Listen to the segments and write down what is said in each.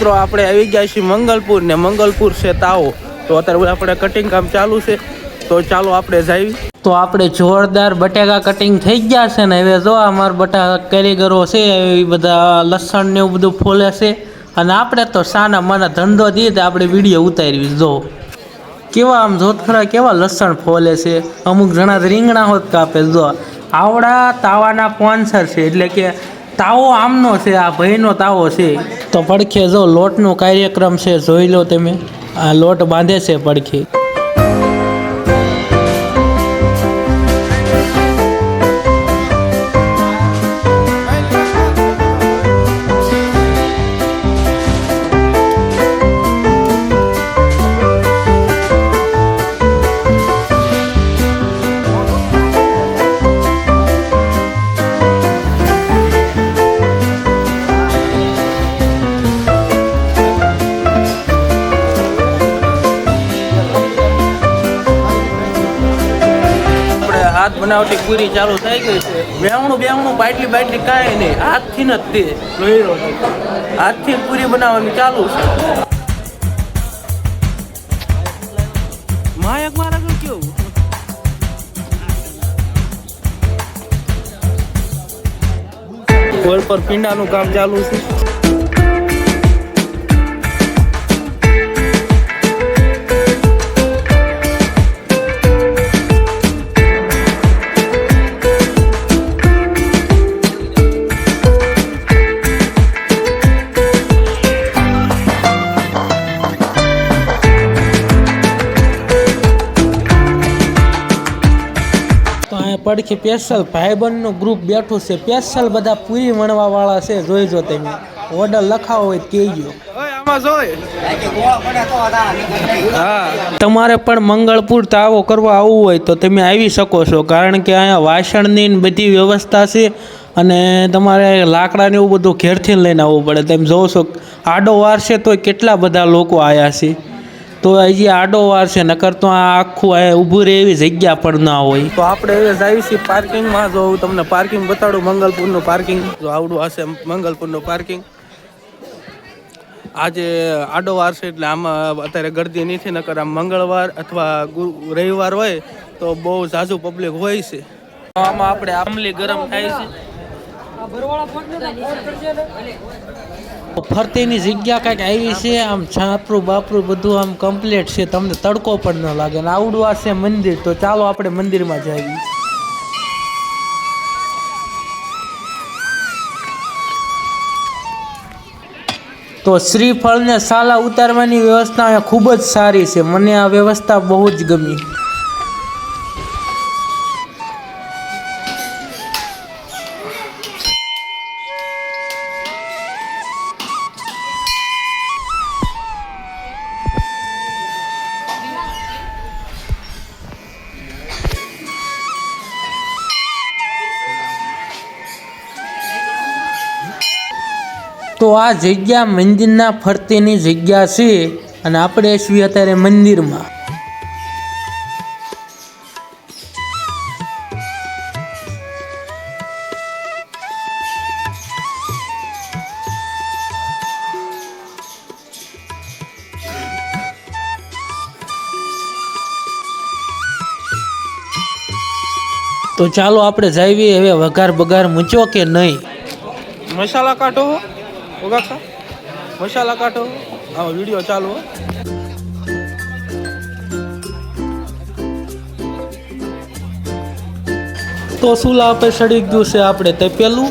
મિત્રો આપણે આવી ગયા છીએ મંગલપુર ને મંગલપુર છે તાવો. તો અત્યારે આપણે કટિંગ કામ ચાલુ છે, તો ચાલો આપણે જઈએ. તો આપણે જોરદાર બટાકા કટિંગ થઈ ગયા છે ને હવે જો અમારા બટાકા કારીગરો છે એ બધા લસણ ને એવું બધું ફોલે છે અને આપણે તો સાના માના ધંધો દીધે આપણે વિડીયો ઉતારવી. જો કેવા આમ જોત ખરા કેવા લસણ ફોલે છે, અમુક જણા રીંગણા હોત કાપે. જો આવડા તાવાના સ્પોન્સર છે, એટલે કે તાવો આમનો છે, આ ભાઈનો તાવો છે. તો પડખે જો લોટનો કાર્યક્રમ છે, જોઈ લો તમે. આ લોટ બાંધે છે પડખે. હાથ બનાવટી પૂરી ચાલુ થઈ ગઈ છે. બેહણું બાટલી કાંઈ નહીં, હાથથી જ તે લોહીરો હાથથી પૂરી બનાવવાની ચાલુ છે. માયક મારા કેવું ગોળ પર પીંડાનું કામ ચાલુ છે. પડખે સ્પેશિયલ ભાઈબંધનું ગ્રુપ બેઠું છે, સ્પેશિયલ બધા પૂરી વણવા વાળા છે. જોઈજો તમે, ઓર્ડર લખાવો હોય કહેજો. તમારે પણ મંગળપુર તાવો કરવા આવવું હોય તો તમે આવી શકો છો, કારણ કે અહીંયા વાસણની બધી વ્યવસ્થા છે અને તમારે લાકડાને એવું બધું ઘેરથી લઈને આવવું પડે. તમે જોવો છો આડો વાર છે તો કેટલા બધા લોકો આવ્યા છે. તો હજી આડો વાર છે, નકર તો આ આખું આ ઊભું રહે એવી જગ્યા પણ ના હોય. તો આપણે હવે જઈએ છીએ પાર્કિંગમાં. જો હું તમને પાર્કિંગ બતાડું, મંગલપુરનું પાર્કિંગ જો આવડું હશે. મંગલપુરનું પાર્કિંગ આજે આડો વાર છે એટલે આમાં અત્યારે ગરદી નથી, નકર આમ મંગળવાર અથવા રવિવાર હોય તો બહુ ઝાઝુ પબ્લિક હોય છે. આમાં આપણે આમલી ગરમ થાય છે. ફરતીની જગ્યા કાંઈક આવી છે, આમ છાપરું બાપરું બધું આમ કમ્પ્લીટ છે, તમને તડકો પણ ન લાગે. ને આવડું આ છે મંદિર. તો ચાલો આપણે મંદિરમાં જઈએ. તો શ્રીફળ ને સાલા ઉતારવાની વ્યવસ્થા ખૂબ જ સારી છે. મને આ વ્યવસ્થા બહુ જ ગમી. તો આ જગ્યા મંદિરના ફરતીની જગ્યા છે અને આપણે છીએ અત્યારે મંદિરમાં. તો ચાલો આપણે જઈએ. હવે વઘાર બગાર મૂચ્યો કે નહીં? મસાલા કાઢો ઓગાખા, મસાલા કાઢો. આવો વિડીયો ચાલુ. તો સુલા આપણે સડી ગયું છે, આપણે તે પેલું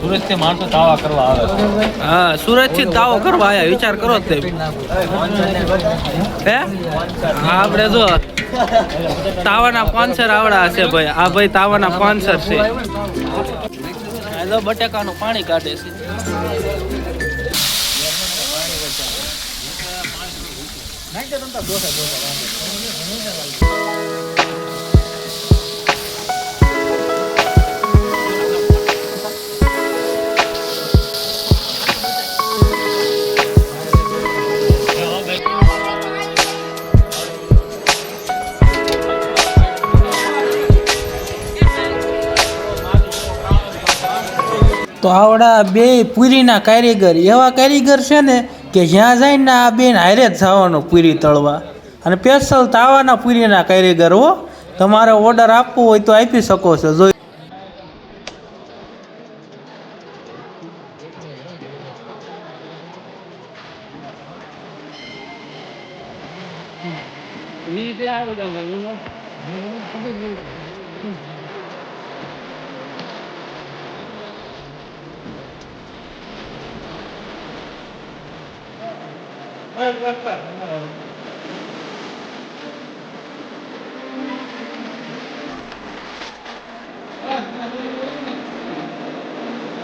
સુરત થી માણસો તાવા કરવા આવે. હા, સુરત થી તાવો કરવા આયા, વિચાર કરો તે. હે આપણે જો તાવાના સ્પોન્સર આવડા હશે ભાઈ. આ ભાઈ તાવાના સ્પોન્સર છે. આ જો બટેકાનું પાણી કાઢે છે. તો આવડા બે પૂરીના કારીગર એવા કારીગર છે ને કે જ્યાં જઈને આ બેન હારે જ જવાનું પૂરી તળવા. અને સ્પેશિયલ તાવાના પૂરીના કારીગર હો. તમારે ઓર્ડર આપવો હોય તો આપી શકો છો. જોઈ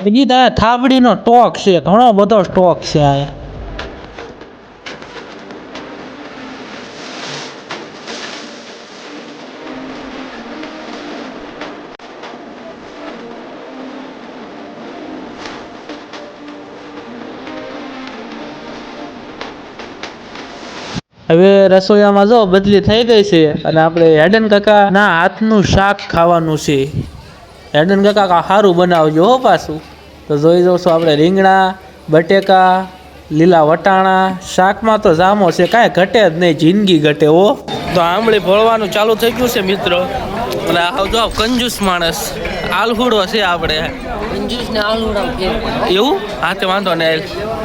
બીજી ત્યાં થાબડીનો સ્ટોક છે, ઘણો બધો સ્ટોક છે અહીંયા. હવે રસોઈયામાં જો બદલી થઈ ગઈ છે અને આપણે હેડન કાકા ના હાથનું શાક ખાવાનું છે. હેડન કાકા સારું બનાવજો હો પાછું. તો જોઈ જોશું આપણે રીંગણા, બટેકા, લીલા વટાણા, શાકમાં તો જામો છે, કાંઈ ઘટે જ નહીં, જિંદગી ઘટે હો. તો આંબળી ભળવાનું ચાલુ થઈ ગયું છે મિત્રો. અને આવજો કંજૂસ માણસ આલહુડો છે આપણે. કંજૂસ ને આલુડા એવું હા તે વાંધો ને.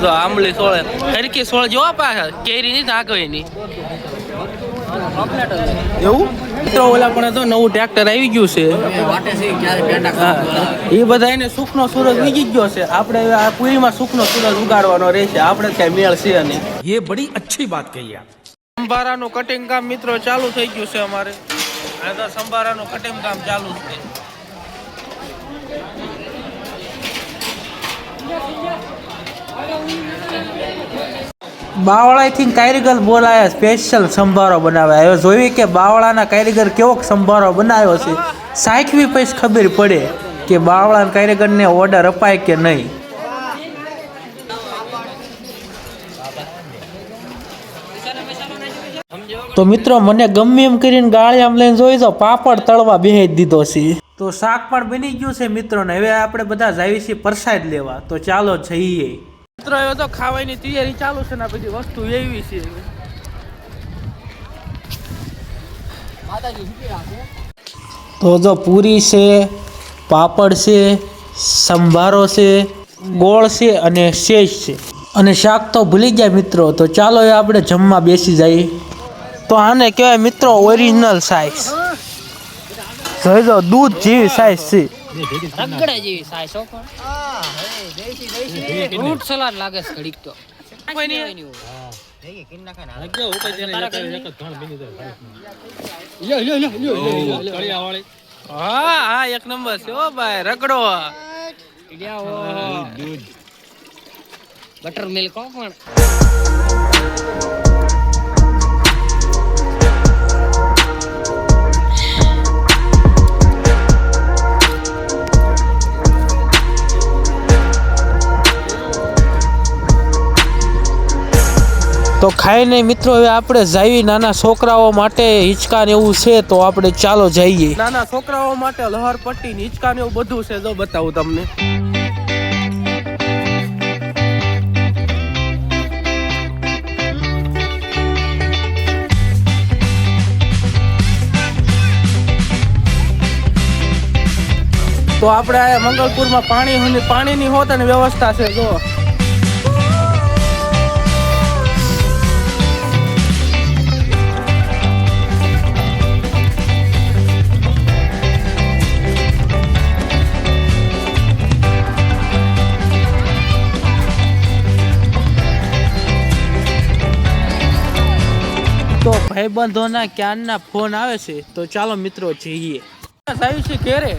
જો આંબળી સોળે હરકી સોળ જોવા પાછા કેરી નહીં થાકવી નહીં એવું મિત્રો. ઓલા પણ તો નવું ટ્રેક્ટર આવી ગયું છે. એ બધા એને સુખનો સૂરજ વીગી ગયો છે. આપણે આ પૂરીમાં સુખનો સૂરજ ઉગાડવાનો રહેશે. આપણે ક્યાંય મેળ છે નહીં. ये बड़ी अच्छी बात कही आप. સંભારાનું કટિંગ કામ મિત્રો ચાલુ થઈ ગયું છે અમારે. આ તો સંભારાનું કટિંગ કામ ચાલુ છે. બાવળાથી કારીગર બોલાયા સ્પેશિયલ સંભારો બનાવે. હવે જોઈ કે બાવળાના કારીગર કેવો સંભારો બનાવ્યો છે. સાખવી પછી ખબર પડે કે બાવળાના કારીગરને ઓર્ડર અપાય કે નહીં. તો મિત્રો મને ગમે એમ કરીને ગાળી આમ લઈને જોઈ જાઓ, પાપડ તળવા બેહી દીધો છે. તો શાક પણ બની ગયું છે મિત્રો ને. હવે આપણે બધા જઈએ છીએ પ્રસાદ લેવા. તો ચાલો જઈએ મિત્રો. હવે તો ખાવાની તૈયારી ચાલુ છે ને બધી વસ્તુ એવી છે. તો જો પૂરી છે, પાપડ છે, સંભારો છે, ગોળ છે અને સેજ છે. અને શાક તો ભૂલી ગયા મિત્રો. તો ચાલો એ આપણે જમવા બેસી જઈએ. તો આને કહેવાય મિત્રો ઓરિજિનલ સાઈઝ. જોઈ જાઓ દૂધ જેવી સાઈઝ છે. રગડા જેવી સાઈઝ હો. ફ્રૂટ સલાડ લાગે છે ઘડીક તો. હા હા એક નંબર છે ઓ ભાઈ. રગડો બટર મિલ્ક હો પણ. તો ખાઈને મિત્રો હવે આપણે જઈએ નાના છોકરાઓ માટે હિંચકા ને એવું છે. તો આપણે ચાલો જઈએ. નાના છોકરાઓ માટે લહરપટ્ટી ને હિંચકા ને એવું બધું છે. જો બતાવું તમને. તો આપણે આ મંગલપુરમાં પાણીની હોત અને વ્યવસ્થા છે. જો ભાઈબંધોના ક્યારના ફોન આવે છે, તો ચાલો મિત્રો જઈએ. સાહેબ છે ઘેરે.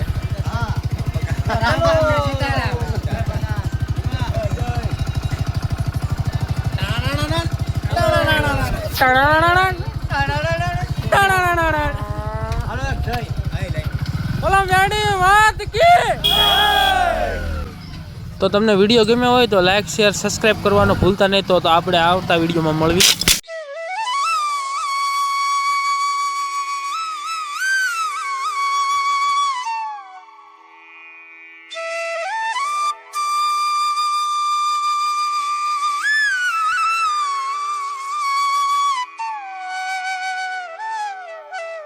તો તમને વિડીયો ગમ્યો હોય તો લાઈક શેર સબસ્ક્રાઇબ કરવાનું ભૂલતા નહીં. તો આપણે આવતા વિડીયોમાં મળવી.